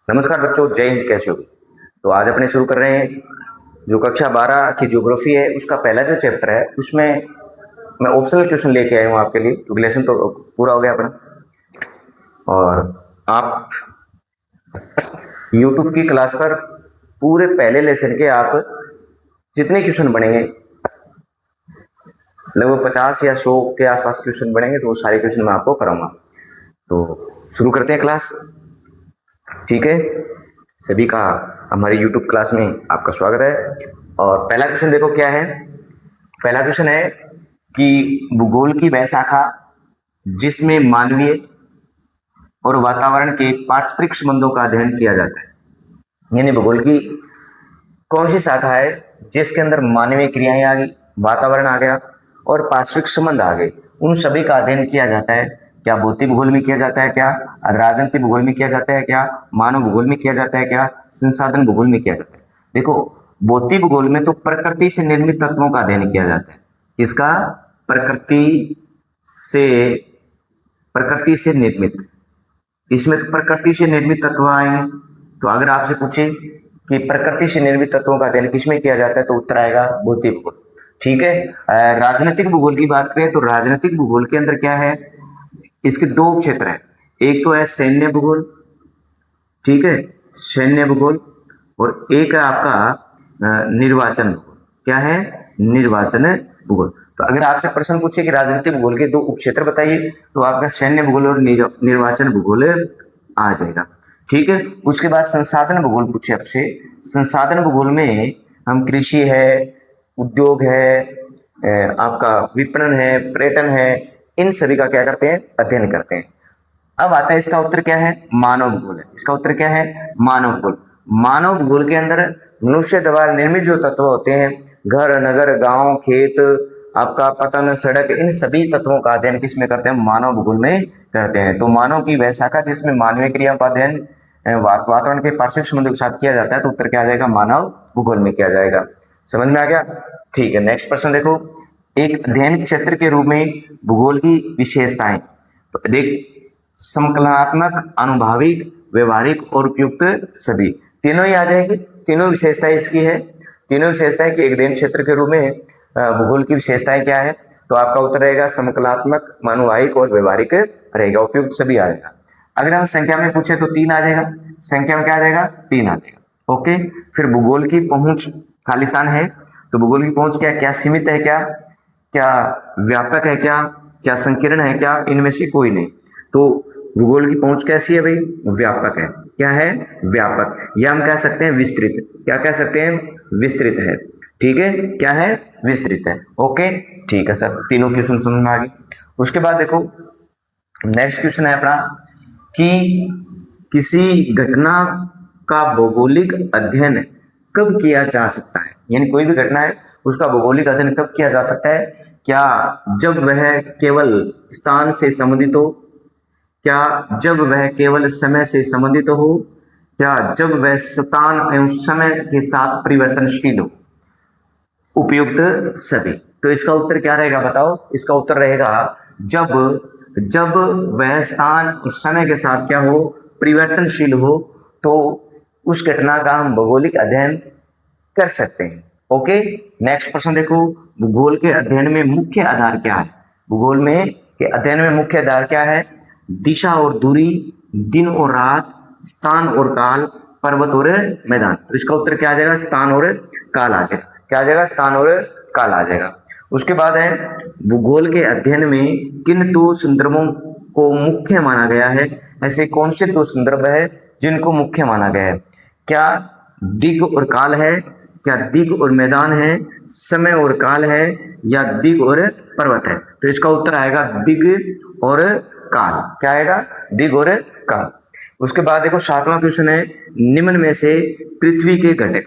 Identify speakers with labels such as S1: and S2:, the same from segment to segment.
S1: नमस्कार बच्चों, जय हिंद। कैसे हो? तो आज अपने शुरू कर रहे हैं जो कक्षा 12 की ज्योग्राफी है, उसका पहला जो चैप्टर है उसमें मैं ऑप्शनल क्वेश्चन लेके आया हूँ आपके लिए, क्योंकि लेसन तो पूरा हो गया अपना। और आप यूट्यूब की क्लास पर पूरे पहले लेसन के आप जितने क्वेश्चन बनेंगे, लगभग 50 या 100 के आसपास क्वेश्चन बनेंगे, तो वो सारे क्वेश्चन मैं आपको कराऊंगा। तो शुरू करते हैं क्लास। ठीक है, सभी का हमारी यूट्यूब क्लास में आपका स्वागत है। और पहला क्वेश्चन देखो क्या है। पहला क्वेश्चन है कि भूगोल की वह शाखा जिसमें मानवीय और वातावरण के पारस्परिक संबंधों का अध्ययन किया जाता है, यानी भूगोल की कौन सी शाखा है जिसके अंदर मानवीय क्रियाएं आ गई, वातावरण आ गया और पारस्परिक संबंध आ गए, उन सभी का अध्ययन किया जाता है। क्या भौतिक भूगोल में किया जाता है, क्या राजनीतिक भूगोल में किया जाता है, क्या मानव भूगोल में किया जाता है, क्या संसाधन भूगोल में किया जाता है। देखो, भौतिक भूगोल में तो प्रकृति से निर्मित तत्वों का अध्ययन किया जाता है। किसका? से प्रकृति से निर्मित। इसमें तो प्रकृति से निर्मित तत्व आएंगे। तो अगर आपसे पूछे कि प्रकृति से निर्मित तत्वों का अध्ययन किसमें किया जाता है, तो उत्तर आएगा भौतिक भूगोल। ठीक है। राजनीतिक भूगोल की बात करें तो राजनीतिक भूगोल के अंदर क्या है, इसके दो क्षेत्र है। एक तो है सैन्य भूगोल, ठीक है, सैन्य भूगोल, और एक है आपका निर्वाचन भूगोल। क्या है? निर्वाचन भूगोल। तो अगर आपसे प्रश्न पूछे कि राजनीतिक भूगोल के दो उपक्षेत्र बताइए, तो आपका सैन्य भूगोल और निर्वाचन भूगोल आ जाएगा। ठीक है। उसके बाद संसाधन भूगोल पूछे आपसे। संसाधन भूगोल में हम कृषि है, उद्योग है, आपका विपणन है, पर्यटन है, इन सभी का क्या करते हैं? अध्ययन करते हैं। अब आता है इसका उत्तर क्या है? मानव भूगोल है। इसका उत्तर क्या है? मानव भूगोल। मानव भूगोल के अंदर मनुष्य द्वारा निर्मित जो तत्व होते हैं, घर, नगर, गांव, खेत, आपका पतन, सड़क, इन सभी तत्वों का अध्ययन किसमें करते हैं? मानव भूगोल में करते हैं। तो मानव की वह शाखा जिसमें मानवीय क्रियाओं का अध्ययन वातावरण के पार्श्विक संबंधों के साथ किया जाता है, तो उत्तर क्या आ जाएगा? मानव भूगोल में किया जाएगा। समझ में आ गया? ठीक है, नेक्स्ट प्रश्न देखो। एक अध्ययन क्षेत्र के रूप में भूगोल की विशेषताएं। तो देख, संकलनात्मक, अनुभाविक, व्यवहारिक और उपयुक्त सभी, तीनों ही आ जाएगी। तीनों विशेषताएं इसकी है। तीनों विशेषताएं कि एक अध्ययन क्षेत्र के रूप में भूगोल की विशेषताएं क्या है, तो आपका उत्तर रहेगा संकलनात्मक, अनुभाविक और व्यवहारिक रहेगा। उपयुक्त सभी आ जाएगा। अगर हम संख्या में पूछे तो 3 आ जाएगा। संख्या में क्या आ जाएगा? 3 आ जाएगा। ओके। फिर भूगोल की पहुंच, खालिस्तान है तो भूगोल की पहुंच क्या? क्या सीमित है, क्या क्या व्यापक है, क्या क्या संकीर्ण है, क्या इनमें से कोई नहीं। तो भूगोल की पहुंच कैसी है भाई? व्यापक है। क्या है? व्यापक। या हम कह सकते हैं विस्तृत। क्या कह सकते हैं? विस्तृत है। ठीक है। क्या है? विस्तृत है। ओके, ठीक है सर, तीनों क्वेश्चन समझ में आ गए। उसके बाद देखो, नेक्स्ट क्वेश्चन है अपना कि किसी घटना का भौगोलिक अध्ययन कब किया जा सकता है, यानी कोई भी घटना है उसका भौगोलिक अध्ययन कब किया जा सकता है? क्या जब वह केवल स्थान से संबंधित हो, क्या जब वह केवल समय से संबंधित हो, क्या जब वह स्थान एवं समय के साथ परिवर्तनशील हो, उपयुक्त सभी। तो इसका उत्तर क्या रहेगा बताओ? इसका उत्तर रहेगा जब जब वह स्थान और समय के साथ क्या हो? परिवर्तनशील हो, तो उस घटना का हम भौगोलिक अध्ययन कर सकते हैं। ओके, नेक्स्ट प्रश्न देखो। भूगोल के अध्ययन में मुख्य आधार क्या है? भूगोल में के अध्ययन में मुख्य आधार क्या है? दिशा और दूरी, दिन और रात, स्थान और काल, पर्वत और मैदान। तो इसका उत्तर क्या आ जाएगा? स्थान और काल आ जाएगा। क्या आ जाएगा? स्थान और काल आ जाएगा। उसके बाद है भूगोल के अध्ययन में किन दो संदर्भों को मुख्य माना गया है? ऐसे कौन से दो संदर्भ है जिनको मुख्य माना गया है? क्या दिग और काल है, क्या दिग और मैदान है, समय और काल है, या दिग और पर्वत है? तो इसका उत्तर आएगा दिग और काल। क्या आएगा? दिग और काल। उसके बाद देखो, 7वां क्वेश्चन है निम्न में से पृथ्वी के घटक।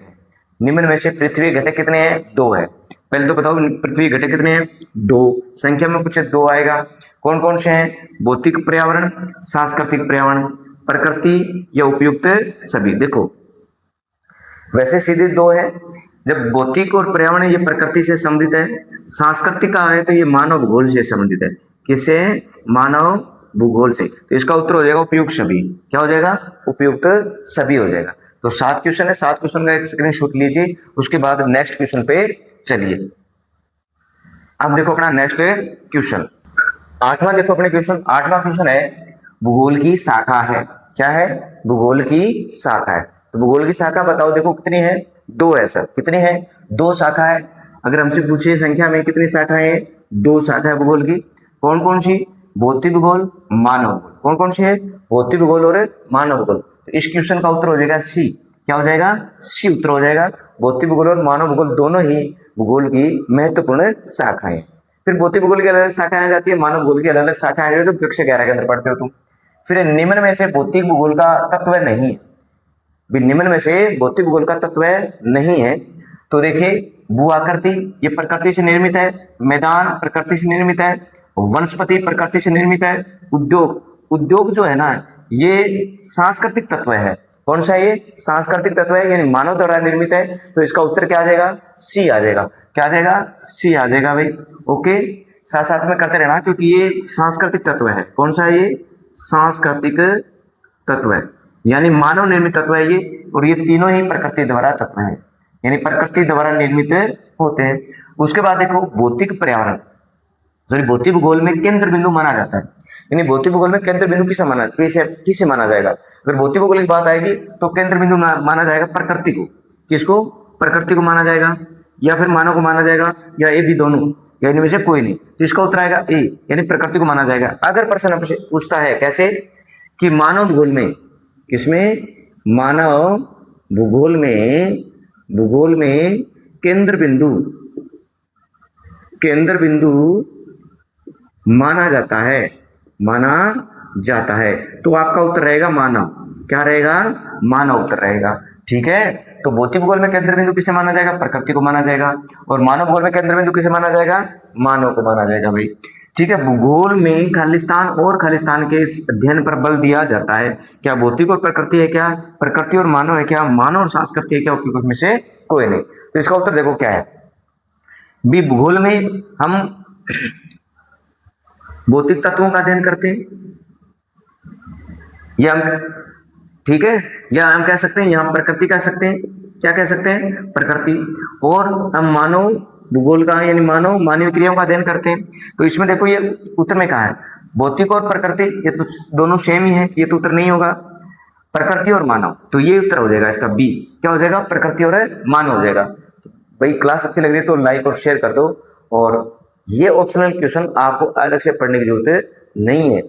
S1: निम्न में से पृथ्वी घटक कितने हैं? 2 है। पहले तो बताओ पृथ्वी घटक कितने हैं? 2। संख्या में पूछे 2 आएगा। कौन कौन से हैं? भौतिक पर्यावरण, सांस्कृतिक पर्यावरण, प्रकृति या उपयुक्त सभी। देखो, वैसे सीधे 2 है। जब भौतिक और पर्यावरण ये प्रकृति से संबंधित है, सांस्कृतिक का है तो ये मानव भूगोल से संबंधित है। किसे? मानव भूगोल से, तो इसका उत्तर हो जाएगा उपयुक्त सभी। क्या हो जाएगा? उपयुक्त सभी हो जाएगा। तो 7 क्वेश्चन है, 7 क्वेश्चन का एक स्क्रीनशॉट लीजिए, उसके बाद नेक्स्ट क्वेश्चन पे चलिए। अब देखो अपना नेक्स्ट क्वेश्चन, 8वां देखो अपने क्वेश्चन। 8वां क्वेश्चन है भूगोल की शाखा है। क्या है? भूगोल की शाखा है। तो भूगोल की शाखा बताओ, देखो कितनी है? 2 है सर। कितनी है? 2 शाखा है। अगर हमसे पूछे संख्या में कितनी शाखाएं हैं? 2 शाखा है भूगोल की। कौन कौन सी? भौतिक भूगोल, मानव भूगोल। कौन कौन सी है? भौतिक भूगोल और मानव भूगोल। तो इस क्वेश्चन का उत्तर हो जाएगा सी। क्या हो जाएगा? सी उत्तर हो जाएगा। भौतिक भूगोल और मानव भूगोल दोनों ही भूगोल की महत्वपूर्ण शाखाएं। फिर भौतिक भूगोल की अलग अलग शाखाएं आ जाती है, मानव भूगोल की अलग अलग शाखाएं आ जाती है, तो कक्षा 11 के अंदर पढ़ते हो तुम। फिर निम्न में से भौतिक भूगोल का तत्व नहीं है, भी निम्न में से भौतिक भूगोल का तत्व नहीं है। तो देखिए, भू आकृति ये प्रकृति से निर्मित है, मैदान प्रकृति से निर्मित है, वनस्पति प्रकृति से निर्मित है, उद्योग, उद्योग जो है ना ये सांस्कृतिक तत्व है। कौन सा? ये सांस्कृतिक तत्व है, यानी मानव द्वारा निर्मित है। तो इसका उत्तर क्या आ जाएगा? सी आ जाएगा। क्या आ जाएगा? सी आ जाएगा भाई। ओके, साथ साथ में करते रहना, क्योंकि ये सांस्कृतिक तत्व है। कौन सा है? ये सांस्कृतिक तत्व है, यानी मानव निर्मित तत्व है ये, और ये तीनों ही प्रकृति द्वारा तत्व है, यानी प्रकृति द्वारा निर्मित होते हैं। उसके बाद देखो भौतिक पर्यावरण, सॉरी भौतिक भूगोल में केंद्र बिंदु माना जाता है, यानी भौतिक भूगोल में केंद्र बिंदु किसे माना जाएगा? अगर भौतिक भूगोल की बात आएगी तो केंद्र बिंदु माना जाएगा प्रकृति को। किसको? प्रकृति को माना जाएगा, या फिर मानव को माना जाएगा, या ये भी दोनों, या इनमें से कोई नहीं। तो इसका उत्तर आएगा ए, यानी प्रकृति को माना जाएगा। अगर प्रश्न आपसे पूछता है कैसे कि मानव भूगोल में, किसमें? मानव भूगोल में केंद्र बिंदु माना जाता है, तो आपका उत्तर रहेगा मानव। क्या रहेगा? मानव उत्तर रहेगा। ठीक है, तो भौतिक भूगोल में केंद्र बिंदु किसे माना जाएगा? प्रकृति को माना जाएगा। और मानव भूगोल में केंद्र बिंदु किसे माना जाएगा? मानव को माना जाएगा भाई। ठीक है, भूगोल में खालिस्तान के अध्ययन पर बल दिया जाता है। क्या भौतिक और प्रकृति है? क्या प्रकृति और मानव है? क्या मानव और संस्कृति है? क्या उसमें से कोई नहीं। तो इसका उत्तर देखो क्या है? भी भूगोल में हम भौतिक तत्वों का अध्ययन करते हैं, या ठीक है, या हम कह सकते हैं, यहाँ प्रकृति कह सकते हैं। क्या कह सकते हैं? प्रकृति। और हम मानव भूगोल का, यानी मानवीय क्रियाओं का अध्ययन करते हैं। तो इसमें देखो ये उत्तर में कहा है भौतिक और प्रकृति, ये तो दोनों सेम ही है, ये तो उत्तर नहीं होगा। प्रकृति और मानव, तो ये उत्तर हो जाएगा इसका बी। क्या हो जाएगा? प्रकृति और मानव हो जाएगा। भाई क्लास अच्छी लग रही है तो लाइक और शेयर कर दो, और ये ऑप्शनल क्वेश्चन आपको अलग से पढ़ने की जरूरत नहीं है,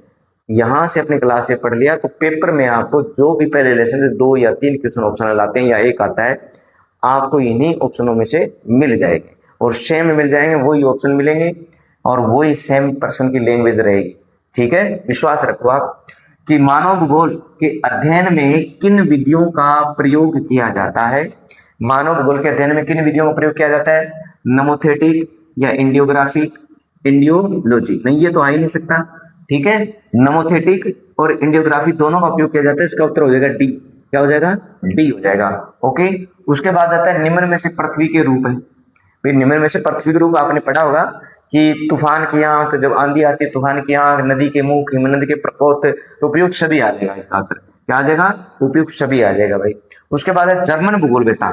S1: यहां से अपनी क्लास से पढ़ लिया तो पेपर में आपको जो भी पहले लेसन से 2 या 3 क्वेश्चन ऑप्शनल आते हैं या एक आता है, आपको इन्हीं ऑप्शनों में से मिल जाएंगे, और सेम मिल जाएंगे, वही ऑप्शन मिलेंगे और वही सेम पर्सन की लैंग्वेज रहेगी। ठीक है, विश्वास रखो आप कि मानव भूगोल के अध्ययन में किन विधियों का प्रयोग किया जाता है। मानव भूगोल के अध्ययन में किन विधियों का प्रयोग किया जाता है? नमोथेटिक या इंडियोग्राफिक, इंडियोलॉजी नहीं, ये तो आ ही नहीं सकता। ठीक है, नमोथेटिक और इंडियोग्राफी दोनों का उपयोग किया जाता है। इसका उत्तर हो जाएगा डी। क्या हो जाएगा? डी हो जाएगा। ओके, उसके बाद आता है निम्न में से पृथ्वी के रूप है। भाई निम्न में से पृथ्वी के रूप आपने पढ़ा होगा कि तूफान की आंख, जब आंधी आती है तूफान की आंख, नदी के मुख, हिमनद के प्रकोप, तो उपयुक्त सभी आ जाएगा इसका उत्तर। क्या आ जाएगा? उपयुक्त सभी आ जाएगा भाई। उसके बाद है जर्मन भूगोलवेत्ता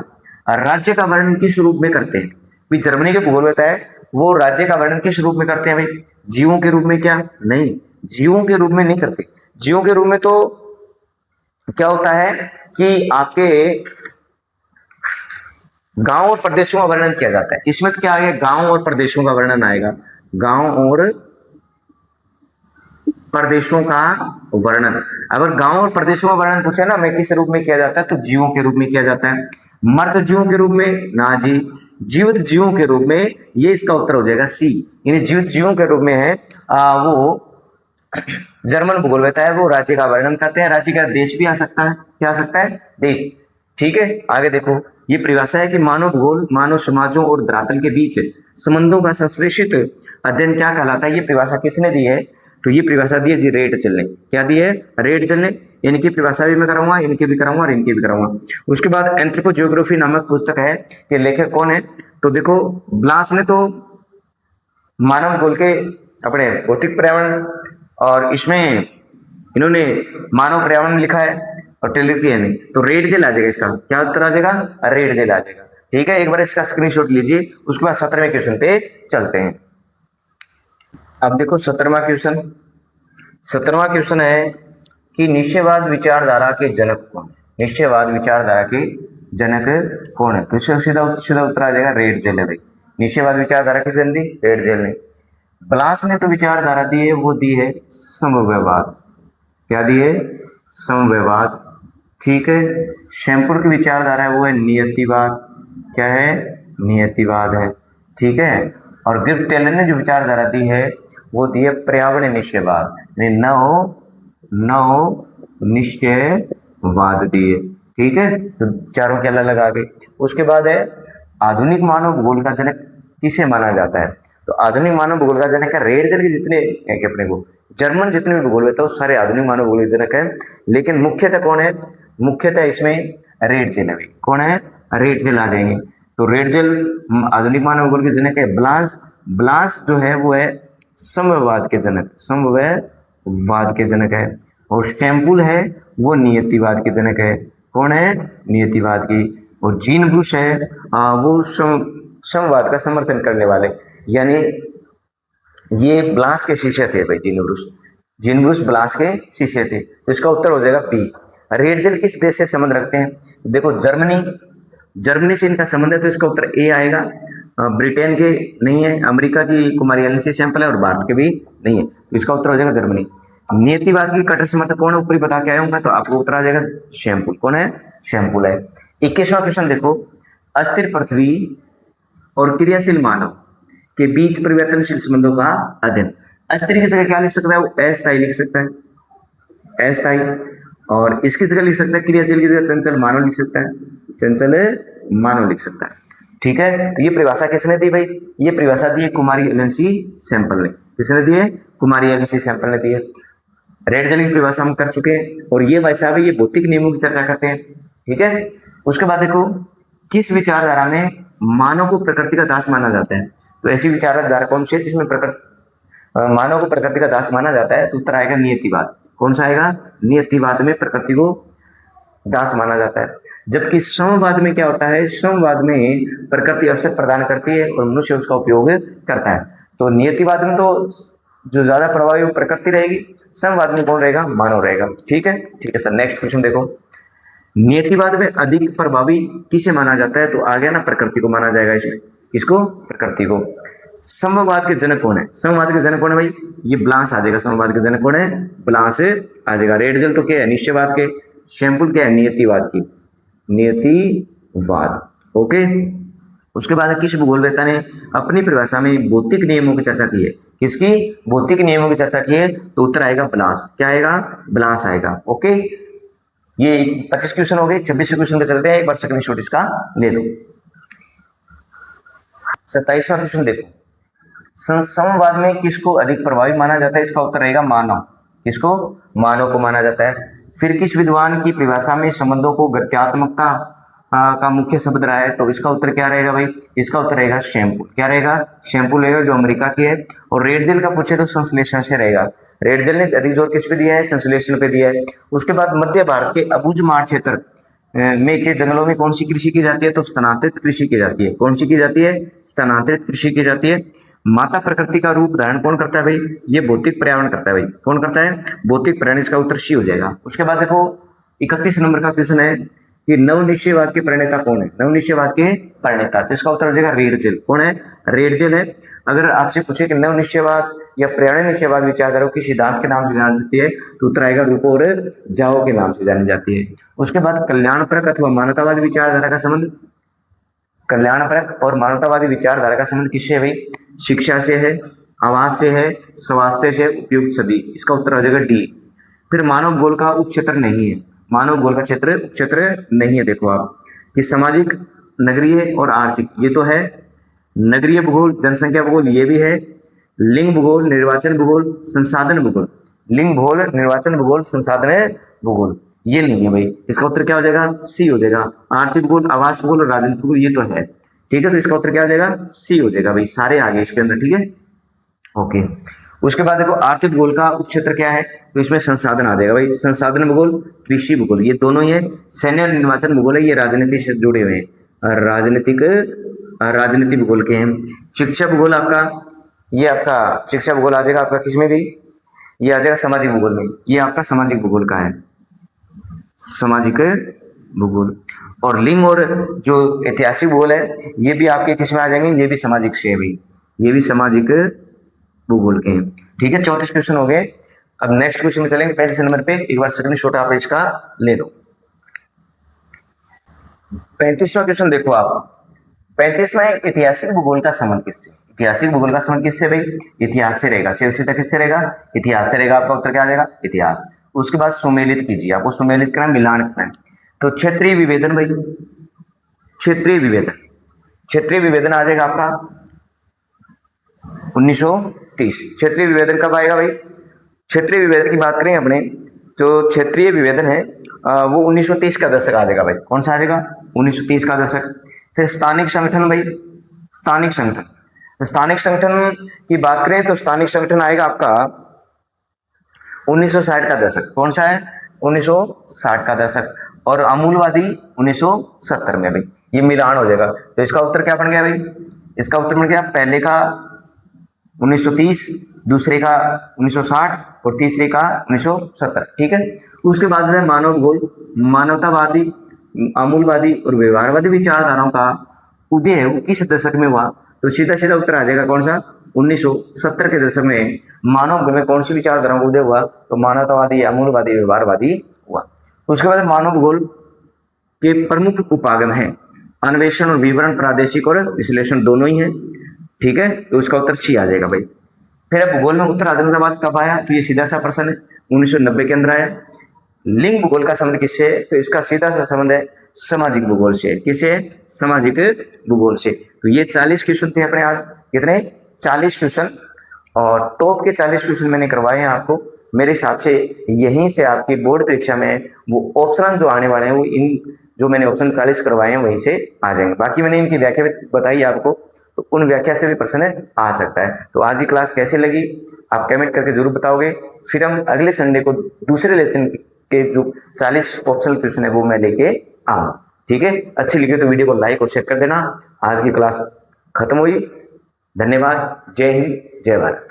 S1: राज्य का वर्णन किस रूप में करते हैं? भाई जर्मनी के भूगोलवेत्ता है वो राज्य का वर्णन किस रूप में करते हैं? भाई जीवों के रूप में? क्या नहीं, जीवों के रूप में नहीं करते। जीवों के रूप में तो क्या होता है कि आपके गांव और प्रदेशों का वर्णन किया जाता है। इसमें तो क्या आएगा? गांव और प्रदेशों का वर्णन आएगा। गांव और प्रदेशों का वर्णन। अगर गांव और प्रदेशों का वर्णन पूछे ना मैं किस रूप में किया जाता है, तो जीवों के रूप में किया जाता है। मृत जीवों के रूप में ना जी, जीवित जीवों के रूप में, ये इसका उत्तर हो जाएगा सी। यानी जीवित जीवों के रूप में है वो जर्मन भूगोलवेत्ता है, वो राज्य का वर्णन करते हैं। राज्य का देश भी आ सकता है। क्या आ सकता है? देश। ठीक है, आगे देखो ये परिभाषा है कि मानव भूगोल मानव समाजों और धरातल के बीच संबंधों का संश्लेषित अध्ययन क्या कहलाता है? ये परिभाषा किसने दी है? तो ये परिभाषा दी है जी रेड चलने। क्या दी है? रेड चलने। इनकी परिभाषा भी मैं कराऊंगा, इनकी भी कराऊंगा और इनकी भी कराऊंगा। उसके बाद एंथ्रोपोजियोग्राफी नामक पुस्तक है, कि लेखक कौन है? तो देखो ब्लास ने तो मानव भूगोल के अपने भौतिक पर्यावरण और इसमें इन्होंने मानव पर्यावरण लिखा है और टेलीग्राफ है नहीं, तो रेड जेल आ जाएगा। इसका क्या उत्तर आ जाएगा? रेड जेल आ जाएगा। ठीक है, एक बार इसका स्क्रीनशॉट लीजिए, उसके बाद 17वें क्वेश्चन पे चलते हैं। अब देखो 17वां क्वेश्चन। 17वां क्वेश्चन है कि निश्चयवाद विचारधारा के जनक कौन? निश्चयवाद विचारधारा के जनक कौन है? तो इसका सीधा सीधा उत्तर आ जाएगा रेड जेल है भाई। निश्चयवाद विचारधारा किसने दी? रेड जेल ने। ब्लास ने तो विचारधारा दी है, वो दी है समव्ययवाद। क्या दी है? समव्ययवाद। ठीक है। शैम्पुर की विचारधारा है वो है नियतिवाद। क्या है? नियतिवाद है। ठीक है। और गिफ्ट टेलर ने जो विचारधारा दी है वो दी है पर्यावरण निश्चयवाद, यानी नव निश्चयवाद दिए। ठीक है, तो चारों के अलग अलग आ गए। उसके बाद है आधुनिक मानव भूगोल का जनक किसे माना जाता है? तो आधुनिक मानव भूगोल का जनक है रेड जेल के जितने हैं कि अपने को जर्मन जितने भी भूगोल होते हैं सारे आधुनिक मानव भूगोल के जनक है। लेकिन मुख्यतः कौन है? मुख्यतः इसमें रेड जेल है। कौन है? रेड जेल आ जाएंगे। तो रेड जेल आधुनिक मानव भूगोल के जनक है। ब्लास जो है वो है समव्ययवाद के जनक, समव्ययवाद के जनक है। और स्टैम्पुल है वो नियतिवाद के जनक है। कौन है? नियतिवाद की। और जीन ब्रूस है वो समवाद का समर्थन करने वाले, यानी ये ब्लास के शिष्य थे भाई। जीन ब्रूस ब्लास के शिष्य थे। तो इसका उत्तर हो जाएगा बी। रेड जेल किस देश से संबंध रखते हैं? देखो जर्मनी से इनका संबंध है, तो इसका उत्तर ए आएगा। ब्रिटेन के नहीं है, अमेरिका की कुमारी एलन से सैंपल है और भारत के भी नहीं है, तो इसका उत्तर हो जाएगा जर्मनी। नियतिवाद की कट्टर समर्थक कौन है? ऊपर बता के आया हूं मैं, तो आपको उत्तर आ जाएगा शैम्पुल। कौन है? शैम्पुल है। 21वां क्वेश्चन देखो, अस्थिर पृथ्वी और क्रियाशील मानव के बीच परिवर्तनशील संबंधों का अध्ययन। अस्थिर की जगह क्या लिख सकता है? वो अस्थायी लिख सकता है, अस्थायी। और इसकी जगह लिख सकता है क्रियाशील की जगह चंचल मानव लिख सकता है, चंचल मानव लिख सकता है। ठीक है, तो ये परिभाषा किसने दी भाई? ये परिभाषा दी है कुमारी एलन सी सैंपल ने। किसने दी है? कुमारी एलन सी सैंपल ने दी है। रेड जेल की परिभाषा हम कर चुके हैं, और ये भाई साहब ये भौतिक नियमों की चर्चा करते हैं। ठीक है, उसके बाद देखो किस विचारधारा में मानव को प्रकृति का दास माना जाता है? तो ऐसी विचारधारा कौन सी है जिसमें मानव को प्रकृति का दास माना जाता है? तो उत्तर आएगा नियतिवाद। कौन सा आएगा? नियतिवाद में प्रकृति को दास माना जाता है। जबकि समवाद में क्या होता है? समवाद में प्रकृति अवसर प्रदान करती है और मनुष्य उसका उपयोग करता है। तो नियतिवाद में तो जो ज्यादा प्रभावी वो प्रकृति रहेगी, समवाद में कौन रहेगा? मानव रहेगा। ठीक है, ठीक है सर। नेक्स्ट क्वेश्चन देखो, नियतिवाद में अधिक प्रभावी किसे माना जाता है? तो आ गया ना, प्रकृति को माना जाएगा इसमें। किसको? प्रकृति को। समवाद के जनक कौन है? समवाद के जनक कौन है भाई? ये ब्लास आ जाएगा। समवाद के जनक कौन है? ब्लास आ जाएगा। रेड जेल तो क्या है? निश्चयवाद के। शैम्पुल क्या है? नियतिवाद की, नियतिवाद। ओके, उसके बाद किस भूगोलवेत्ता ने अपनी परिभाषा में भौतिक नियमों की चर्चा की है? किसकी? भौतिक नियमों की चर्चा की है, तो उत्तर आएगा ब्लास। क्या आएगा? ब्लास आएगा। ओके, ये 25 क्वेश्चन हो गए। 26वें क्वेश्चन पे चलते हैं, एक बार स्क्रीनशॉट इसका ले लो। 27वां क्वेश्चन देखो, समवाद में किसको अधिक प्रभावी माना जाता है? इसका उत्तर रहेगा मानव। किसको? मानव को माना जाता है। फिर किस विद्वान की परिभाषा में संबंधों को गत्यात्मकता का मुख्य शब्द रहा है? तो इसका उत्तर क्या रहेगा भाई? इसका उत्तर रहेगा शैम्पुल। क्या रहेगा? शैम्पुल रहेगा, जो अमेरिका की है। और रेड जेल का पूछे तो संश्लेषण से रहेगा। रेड जेल ने अधिक जोर किस पे दिया है? संश्लेषण पे दिया है। उसके बाद मध्य भारत के अबुझमाड़ क्षेत्र में के जंगलों में कौन सी कृषि की जाती है? तो स्थानांतरित कृषि की जाती है। कौन सी की जाती है? स्थानांतरित कृषि की जाती है। माता प्रकृति का रूप धारण कौन करता है भाई? ये भौतिक पर्यावरण करता है भाई। कौन करता है? भौतिक पर्यावरण। इसका उत्तर सी हो जाएगा। उसके बाद देखो 31 नंबर का क्वेश्चन है कि नवनिश्चयवाद के प्रणेता कौन है? नवनिश्चयवाद के प्रणेता, तो इसका उत्तर हो जाएगा रेड जेल। कौन है? रेड जेल है। अगर आपसे पूछे कि नवनिश्चयवाद या पर्यावरण निश्चयवाद विचारधारा की सिद्धांत के नाम से जानी जाती है, तो उत्तर आएगा रूपो और जाओ के नाम से जानी जाती है। उसके बाद कल्याणपरक अथवा मानवतावादी विचारधारा का संबंध, कल्याणपरक और मानवतावादी विचारधारा का संबंध किससे है भाई? शिक्षा से है, आवास से है, स्वास्थ्य से, उपयुक्त सभी। इसका उत्तर हो जाएगा डी। फिर मानव भूगोल का उपक्षेत्र नहीं है। मानव भूगोल का क्षेत्र उपक्षेत्र नहीं है। देखो आप कि सामाजिक, नगरीय और आर्थिक, ये तो है। नगरीय भूगोल, जनसंख्या भूगोल, ये भी है। लिंग भूगोल, निर्वाचन भूगोल, संसाधन भूगोल, लिंग भूगोल, निर्वाचन भूगोल, संसाधन भूगोल, ये नहीं है भाई। इसका उत्तर क्या हो जाएगा? सी हो जाएगा। आर्थिक भूगोल, आवास भूगोल और राजनीतिक भूगोल, ये तो है। ठीक है, तो इसका उत्तर क्या हो जाएगा? सी हो जाएगा भाई। सारे आगे इसके अंदर। ठीक है, ओके। उसके बाद देखो आर्थिक भूगोल का उपक्षेत्र क्या है, तो इसमें संसाधन आ जाएगा भाई, संसाधन भूगोल, कृषि भूगोल, ये दोनों ही है। सैन्य और निर्वाचन भूगोल है, ये राजनीति से जुड़े हुए हैं, राजनीति भूगोल के हैं। शिक्षा भूगोल आपका, ये आपका शिक्षा भूगोल आ जाएगा आपका किसमें भी, ये आ जाएगा सामाजिक भूगोल में, ये आपका सामाजिक भूगोल का है, सामाजिक भूगोल। और लिंग और जो ऐतिहासिक भूगोल है ये भी आपके किसमें आ जाएंगे, ये भी सामाजिक से है भाई, ये भी सामाजिक भूगोल के हैं। ठीक है, 34 क्वेश्चन हो गए। अब नेक्स्ट क्वेश्चन में चलेंगे 35 नंबर पे, एक बार सेकंड छोटा आप इसका ले लो। 35वां क्वेश्चन देखो आप, 35वां ऐतिहासिक भूगोल का संबंध किससे, ऐतिहासिक भूगोल का संबंध किससे भाई, इतिहास से रहेगा, सीधा किससे रहेगा, इतिहास से रहेगा, आपका उत्तर क्या आ जाएगा, इतिहास। उसके बाद सुमेलित कीजिए, आपको सुमेलित करना, मिलान करना है, तो क्षेत्रीय विभेदन भाई, क्षेत्रीय विभेदन, क्षेत्रीय विभेदन आ जाएगा आपका 1930। क्षेत्रीय विभेदन कब आएगा भाई, क्षेत्रीय विभेदन की बात करें अपने, जो क्षेत्रीय विभेदन है वो 1930 का दशक आ जाएगा भाई, कौन सा आ जाएगा, 1930 का दशक। फिर स्थानिक संगठन भाई, स्थानिक संगठन, स्थानिक संगठन की बात करें तो स्थानिक संगठन आएगा आपका 1960 का दशक, कौन सा है, 1960 का दशक। और अमूलवादी 1970 में भाई, ये मिलान हो जाएगा। तो इसका उत्तर क्या बन गया भाई, इसका उत्तर बन गया पहले का 1930, दूसरे का 1960 और तीसरे का 1970। ठीक है, उसके बाद है मानव भूगोल, मानवतावादी, अमूलवादी और व्यवहारवादी विचारधाराओं का उदय है वो किस दशक में हुआ, तो सीधा सीधा उत्तर आ जाएगा कौन सा, 1970 के दशक में मानव भूगोल में कौन सी विचारधाराओं का उदय हुआ, तो मानवतावादी, अमूलवादी, व्यवहारवादी हुआ। उसके बाद मानव भूगोल के प्रमुख उपागम है अन्वेषण और विवरण, प्रादेशिक और विश्लेषण दोनों ही है। ठीक है, तो उसका उत्तर सी आ जाएगा भाई। फिर अब भूगोल में उत्तर आधुनिकतावाद कब आया, तो ये सीधा सा प्रश्न है, 1990 के अंदर आया। लिंग भूगोल का संबंध किससे है, तो इसका सीधा सा संबंध है सामाजिक भूगोल से, किससे, सामाजिक भूगोल से। तो ये 40 क्वेश्चन थे अपने आज, कितने, 40 क्वेश्चन, और टॉप के 40 क्वेश्चन मैंने करवाए हैं आपको। मेरे हिसाब से यहीं से आपकी बोर्ड परीक्षा में वो ऑप्शन जो आने वाले हैं वो इन जो मैंने ऑप्शन 40 करवाए हैं वहीं से आ जाएंगे। बाकी मैंने इनकी व्याख्या बताई आपको, तो उन व्याख्या से भी प्रश्न आ सकता है। तो आज की क्लास कैसे लगी आप कमेंट करके जरूर बताओगे। फिर हम अगले संडे को दूसरे लेसन के जो 40 ऑप्शनल क्वेश्चन है वो मैं लेके आऊंगा। ठीक है, अच्छी लगी तो वीडियो को लाइक और शेयर कर देना। आज की क्लास खत्म हुई, धन्यवाद, जय हिंद, जय भारत।